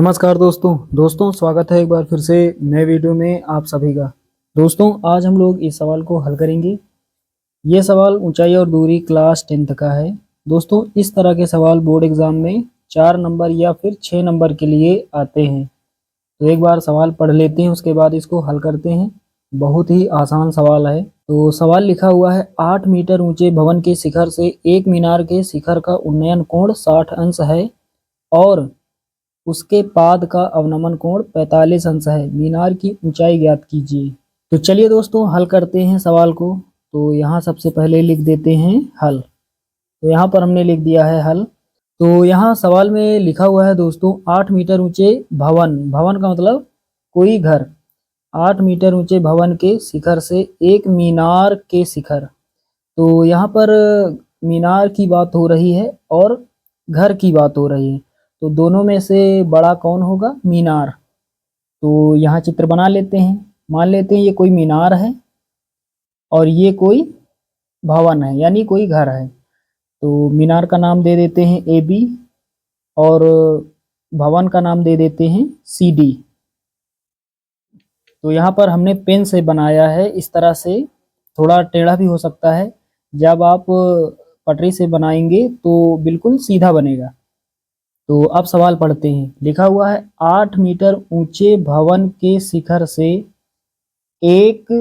नमस्कार दोस्तों स्वागत है एक बार फिर से नए वीडियो में आप सभी का। दोस्तों आज हम लोग इस सवाल को हल करेंगे। ये सवाल ऊंचाई और दूरी क्लास 10th का है। दोस्तों इस तरह के सवाल बोर्ड एग्जाम में 4 नंबर या फिर 6 नंबर के लिए आते हैं। तो एक बार सवाल पढ़ लेते हैं, उसके बाद इसको हल करते हैं। बहुत ही आसान सवाल है। तो सवाल लिखा हुआ है 8 मीटर ऊंचे भवन के शिखर से एक मीनार के शिखर का उन्नयन कोण 60 अंश है और उसके पाद का अवनमन कोण 45 अंश है। मीनार की ऊंचाई ज्ञात कीजिए। तो चलिए दोस्तों हल करते हैं सवाल को। तो यहाँ सबसे पहले लिख देते हैं हल। तो यहाँ पर हमने लिख दिया है हल। तो यहाँ सवाल में लिखा हुआ है दोस्तों 8 मीटर ऊंचे भवन, भवन का मतलब कोई घर, 8 मीटर ऊंचे भवन के शिखर से एक मीनार के शिखर। तो यहाँ पर मीनार की बात हो रही है और घर की बात हो रही है। तो दोनों में से बड़ा कौन होगा? मीनार। तो यहाँ चित्र बना लेते हैं। मान लेते हैं ये कोई मीनार है और ये कोई भवन है, यानी कोई घर है। तो मीनार का नाम दे देते हैं AB और भवन का नाम दे देते हैं CD। तो यहाँ पर हमने पेन से बनाया है इस तरह से, थोड़ा टेढ़ा भी हो सकता है। जब आप पटरी से बनाएंगे तो बिल्कुल सीधा बनेगा। तो अब सवाल पढ़ते हैं। लिखा हुआ है 8 मीटर ऊंचे भवन के शिखर से एक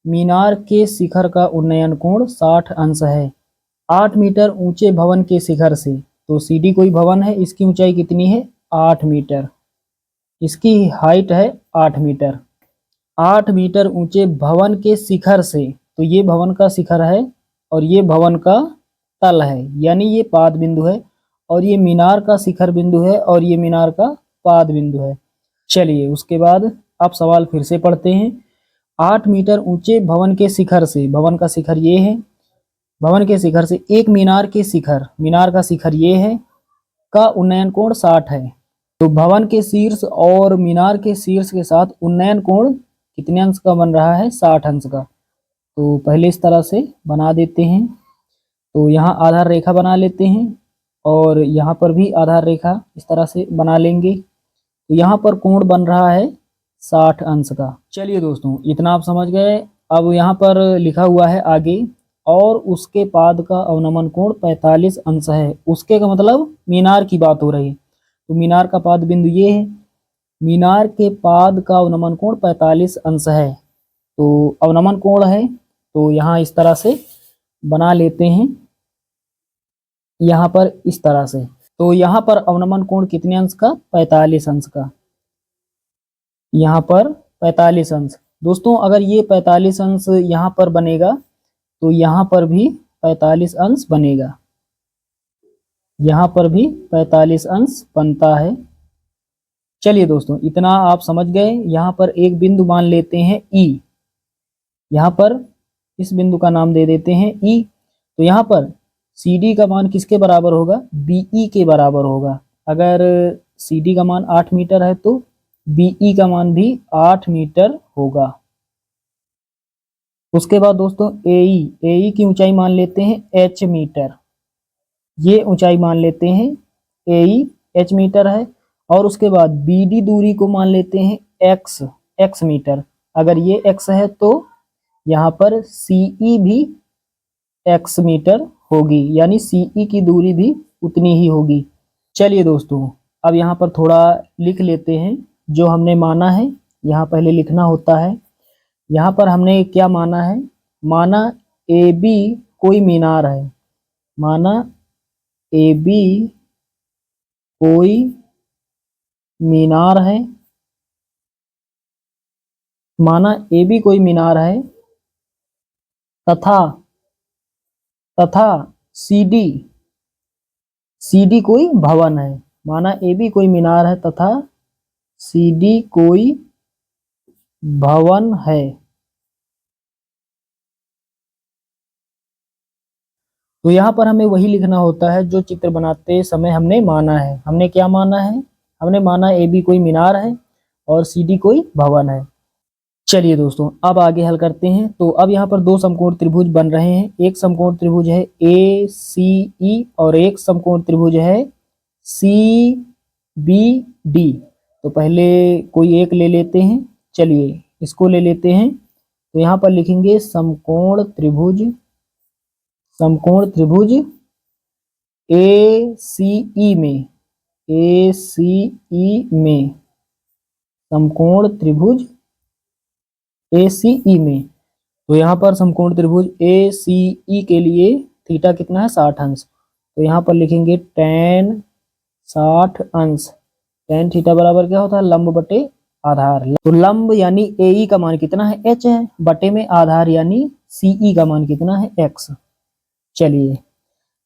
मीनार के शिखर का उन्नयन कोण 60 अंश है। 8 मीटर ऊंचे भवन के शिखर से, तो CD कोई भवन है, इसकी ऊंचाई कितनी है? 8 मीटर। इसकी हाइट है 8 मीटर। 8 मीटर ऊंचे भवन के शिखर से, तो ये भवन का शिखर है और ये भवन का तल है, यानी ये पाद बिंदु है। और ये मीनार का शिखर बिंदु है और ये मीनार का पाद बिंदु है। चलिए उसके बाद अब सवाल फिर से पढ़ते हैं। 8 मीटर ऊंचे भवन के शिखर से, भवन का शिखर ये है, भवन के शिखर से एक मीनार के शिखर, मीनार का शिखर ये है, का उन्नयन कोण 60 है। तो भवन के शीर्ष और मीनार के शीर्ष के साथ उन्नयन कोण कितने अंश का बन रहा है? 60 अंश का। तो पहले इस तरह से बना देते हैं। तो यहाँ आधार रेखा बना लेते हैं और यहाँ पर भी आधार रेखा इस तरह से बना लेंगे। तो यहाँ पर कोण बन रहा है 60 अंश का। चलिए दोस्तों इतना आप समझ गए। अब यहाँ पर लिखा हुआ है आगे, और उसके पाद का अवनमन कोण 45 अंश है। उसके का मतलब मीनार की बात हो रही है। तो मीनार का पाद बिंदु ये है, मीनार के पाद का अवनमन कोण 45 अंश है। तो अवनमन कोण है, तो यहाँ इस तरह से बना लेते हैं, यहाँ पर इस तरह से। तो यहाँ पर अवनमन कोण कितने अंश का? 45 अंश का। यहाँ पर 45 अंश। दोस्तों अगर ये 45 अंश यहाँ पर बनेगा तो यहाँ पर भी 45 अंश बनेगा, यहाँ पर भी 45 अंश बनता है। चलिए दोस्तों इतना आप समझ गए। यहाँ पर एक बिंदु मान लेते हैं E, यहाँ पर इस बिंदु का नाम दे देते हैं E। तो यहाँ पर CD का मान किसके बराबर होगा? BE के बराबर होगा। अगर CD का मान 8 मीटर है तो BE का मान भी 8 मीटर होगा। उसके बाद दोस्तों AE की ऊंचाई मान लेते हैं H मीटर। ये ऊंचाई मान लेते हैं AE H मीटर है। और उसके बाद BD दूरी को मान लेते हैं X मीटर। अगर ये X है तो यहाँ पर CE भी X मीटर होगी, यानी CE की दूरी भी उतनी ही होगी। चलिए दोस्तों अब यहाँ पर थोड़ा लिख लेते हैं जो हमने माना है। यहाँ पहले लिखना होता है। यहाँ पर हमने क्या माना है? माना AB कोई मीनार है, माना AB कोई मीनार है, माना AB कोई मीनार है तथा CD कोई भवन है। माना AB कोई मीनार है तथा CD कोई भवन है। तो यहाँ पर हमें वही लिखना होता है जो चित्र बनाते समय हमने माना है। हमने क्या माना है? हमने माना AB कोई मीनार है और CD कोई भवन है। चलिए दोस्तों अब आगे हल करते हैं। तो अब यहाँ पर दो समकोण त्रिभुज बन रहे हैं। एक समकोण त्रिभुज है ACE और एक समकोण त्रिभुज है CBD। तो पहले कोई एक ले लेते हैं, चलिए इसको ले लेते हैं। तो यहाँ पर लिखेंगे समकोण त्रिभुज, समकोण त्रिभुज ACE में, ACE में, समकोण त्रिभुज ACE में। तो यहाँ पर समकोण त्रिभुज ACE के लिए थीटा कितना है 60 अंश। तो यहाँ पर लिखेंगे tan 60 अंश, tan थीटा बराबर क्या होता है लंब बटे आधार। तो लंब यानी AE का मान कितना है h है, बटे में आधार यानी CE का मान कितना है x। चलिए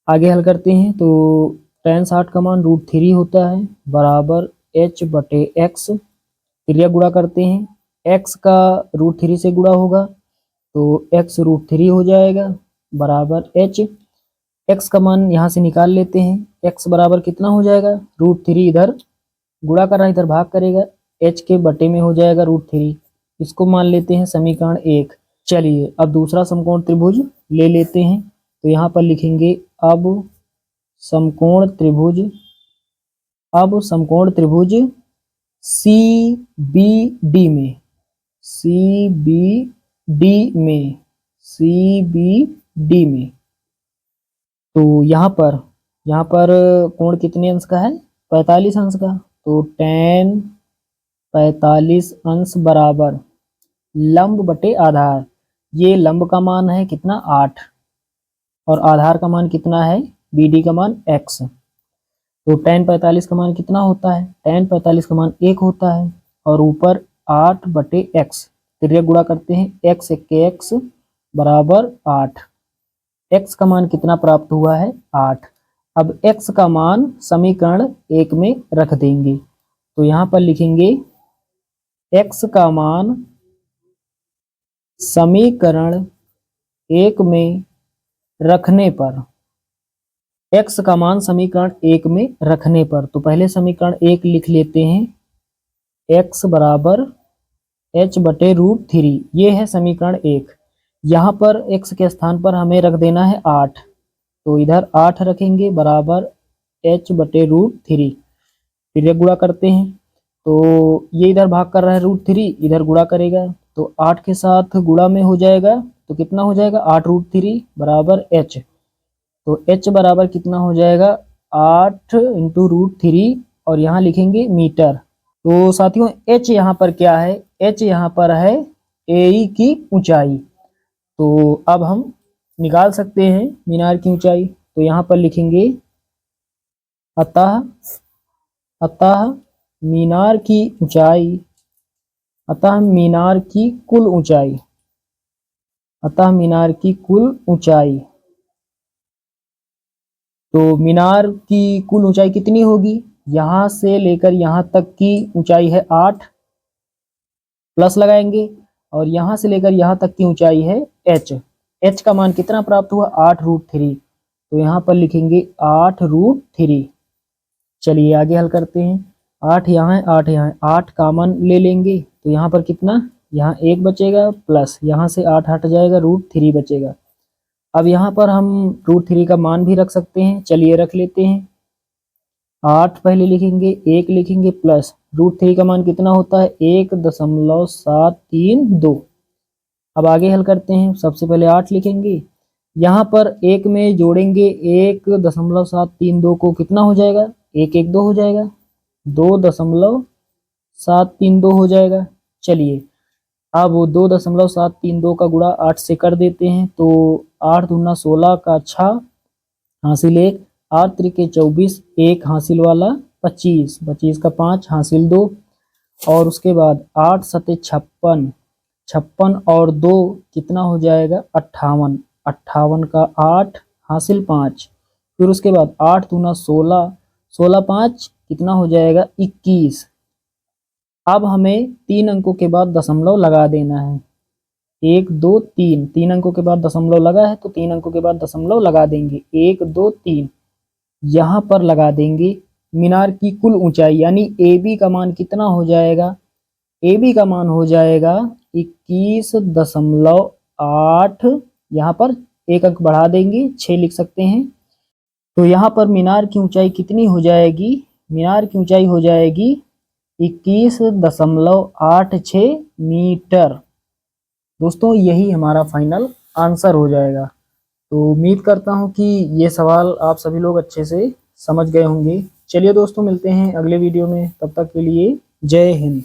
आगे हल करते हैं। तो tan 60 का मान √3 होता है बराबर h बटे x, क्रिया गुणा करते हैं, x का √3 से गुणा होगा तो x √3 हो जाएगा बराबर h। x का मान यहाँ से निकाल लेते हैं, x बराबर कितना हो जाएगा √3, इधर गुणा कर रहा है इधर भाग करेगा, h के बटे में हो जाएगा √3। इसको मान लेते हैं समीकरण 1। चलिए अब दूसरा समकोण त्रिभुज ले लेते हैं। तो यहाँ पर लिखेंगे अब समकोण त्रिभुज, अब समकोण त्रिभुज CBD में, CBD में, CBD में। तो यहाँ पर कोण कितने अंश का है 45 अंश का। तो tan 45 अंश बराबर लंब बटे आधार, ये लंब का मान है कितना 8 और आधार का मान कितना है BD का मान x। तो tan 45 का मान कितना होता है, tan 45 का मान 1 होता है और ऊपर 8 बटे x, क्रिया गुणा करते हैं x के x बराबर 8। x का मान कितना प्राप्त हुआ है 8। अब x का मान समीकरण 1 में रख देंगे। तो यहाँ पर लिखेंगे x का मान समीकरण 1 में रखने पर, x का मान समीकरण 1 में रखने पर, तो पहले समीकरण 1 लिख लेते हैं, x बराबर h बटे √3, ये है समीकरण 1। यहाँ पर x के स्थान पर हमें रख देना है 8, तो इधर 8 रखेंगे बराबर h बटे √3, फिर गुणा करते हैं। तो ये इधर भाग कर रहा है √3, इधर गुणा करेगा तो 8 के साथ गुणा में हो जाएगा तो कितना हो जाएगा 8 √3 बराबर h। तो h बराबर कितना हो जाएगा 8 इंटू √3 और यहाँ लिखेंगे मीटर। तो साथियों h यहाँ पर क्या है, h यहाँ पर है AE की ऊंचाई। तो अब हम निकाल सकते हैं मीनार की ऊंचाई। तो यहाँ पर लिखेंगे अतः मीनार की ऊंचाई, अतः मीनार की कुल ऊंचाई, अतः मीनार की कुल ऊंचाई। तो मीनार की कुल ऊंचाई कितनी होगी, यहां से लेकर यहां तक की ऊंचाई है 8, प्लस लगाएंगे और यहां से लेकर यहां तक की ऊंचाई है h। h का मान कितना प्राप्त हुआ 8 √3, तो यहाँ पर लिखेंगे 8 √3। चलिए आगे हल करते हैं। 8 यहाँ है 8 यहाँ है, 8 कॉमन ले लेंगे तो यहाँ पर कितना, यहाँ 1 बचेगा प्लस यहाँ से 8 हट जाएगा √3 बचेगा। अब यहाँ पर हम √3 का मान भी रख सकते हैं, चलिए रख लेते हैं। 8 पहले लिखेंगे, 1 लिखेंगे प्लस √3 का मान कितना होता है 1.732। अब आगे हल करते हैं। सबसे पहले 8 लिखेंगे, यहाँ पर 1 में जोड़ेंगे 1.732 को, कितना हो जाएगा 1 1 2 हो जाएगा, 2.732 हो जाएगा। चलिए अब 2.732 का गुणा 8 से कर देते हैं। तो 8 दूना 16 का 6 हासिल 1, 8 त्रिके 24, 1 हासिल वाला 25, 25 का 5 हासिल 2 और उसके बाद 8 सते 56, 56 और 2 कितना हो जाएगा 58, 58 का 8 हासिल 5, फिर उसके बाद 8 दूना 16, 16 5 कितना हो जाएगा 21। अब हमें 3 अंकों के बाद दशमलव लगा देना है, 1 2 3, 3 अंकों के बाद दशमलव लगा है तो 3 अंकों के बाद दशमलव लगा देंगे, 1 2 3 यहाँ पर लगा देंगे। मीनार की कुल ऊंचाई यानी AB का मान कितना हो जाएगा, AB का मान हो जाएगा 21.8, यहाँ पर 1 अंक बढ़ा देंगे 6 लिख सकते हैं। तो यहाँ पर मीनार की ऊंचाई कितनी हो जाएगी, मीनार की ऊंचाई हो जाएगी 21.86 मीटर। दोस्तों यही हमारा फाइनल आंसर हो जाएगा। तो उम्मीद करता हूँ कि ये सवाल आप सभी लोग अच्छे से समझ गए होंगे। चलिए दोस्तों, मिलते हैं अगले वीडियो में, तब तक के लिए जय हिंद।